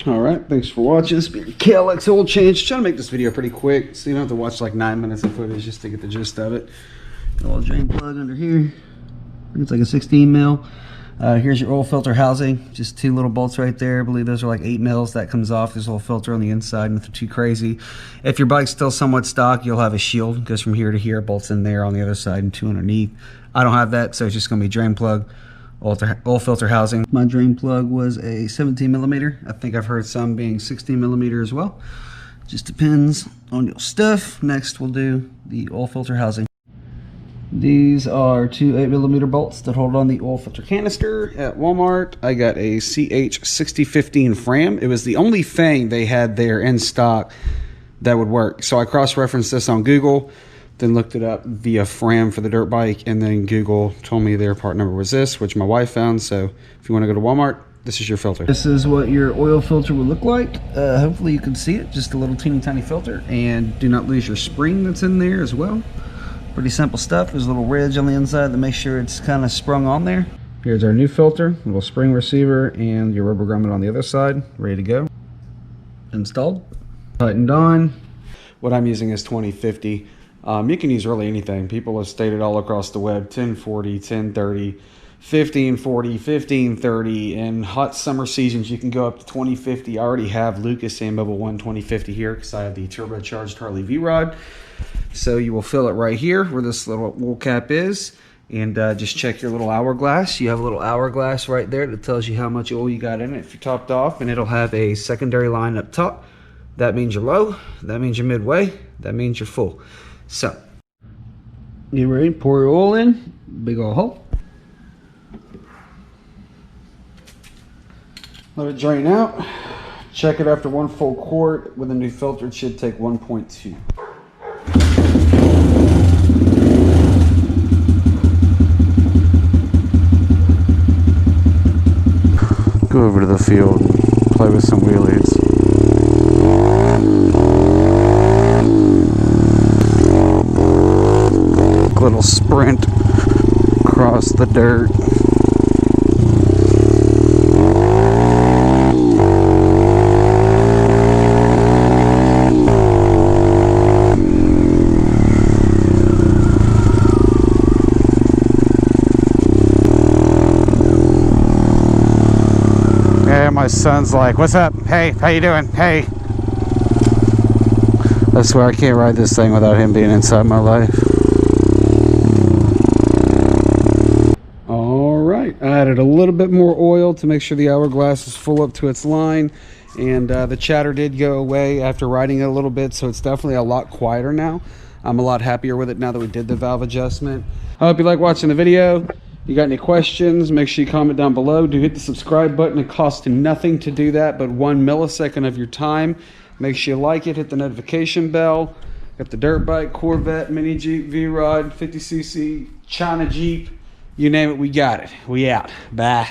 All right, thanks for watching. This has been KLX Oil Change. Trying to make this video pretty quick, so you don't have to watch like 9 minutes of footage just to get the gist of it. Got a little drain plug under here. It's like a 16 mil. Here's your oil filter housing. Just 2 little bolts right there. I believe those are like 8 mils. That comes off. There's a little filter on the inside. Nothing too crazy. If your bike's still somewhat stock, you'll have a shield. It goes from here to here. Bolts in there on the other side and 2 underneath. I don't have that, so it's just going to be drain plug, oil filter housing. My drain plug was a 17 millimeter. I think I've heard some being 16 millimeter as well. Just depends on your stuff. Next, we'll do the oil filter housing. These are 2 8 millimeter bolts that hold on the oil filter canister. At Walmart, I got a CH6015 Fram. It was the only thing they had there in stock that would work. So I cross-referenced this on Google, then looked it up via Fram for the dirt bike, and then Google told me their part number was this, which my wife found. So if you want to go to Walmart, this is your filter. This is what your oil filter would look like. Hopefully you can see it. Just a little teeny tiny filter, and do not lose your spring that's in there as well. Pretty simple stuff. There's a little ridge on the inside to make sure it's kind of sprung on there. Here's our new filter, little spring receiver, and your rubber grommet on the other side, ready to go. Installed, tightened on. What I'm using is 2050. You can use really anything. People have stated all across the web, 1040, 1030, 1540, 1530. In hot summer seasons, you can go up to 2050. I already have Lucas and Mobile One 2050 here because I have the turbocharged Harley V-Rod. So you will fill it right here where this little wool cap is, and just check your little hourglass. You have a little hourglass right there that tells you how much oil you got in it if you're topped off, and it'll have a secondary line up top. That means you're low, that means you're midway, that means you're full. So, get ready, pour your oil in, big old hole. Let it drain out. Check it after 1 full quart. With a new filter, it should take 1.2. Go over to the field and play with some wheelies. Little sprint across the dirt. Yeah, my son's like, "What's up? Hey, how you doing? Hey." I swear I can't ride this thing without him being inside my life. Alright, I added a little bit more oil to make sure the hourglass is full up to its line, and the chatter did go away after riding it a little bit, so it's definitely a lot quieter now. I'm a lot happier with it now that we did the valve adjustment. I hope you like watching the video. You got any questions, make sure you comment down below. Do hit the subscribe button. It costs nothing to do that but 1 millisecond of your time. Make sure you like it, hit the notification bell. Got the dirt bike, Corvette, mini Jeep, V-Rod, 50cc, China Jeep. You name it, we got it. We out. Bye.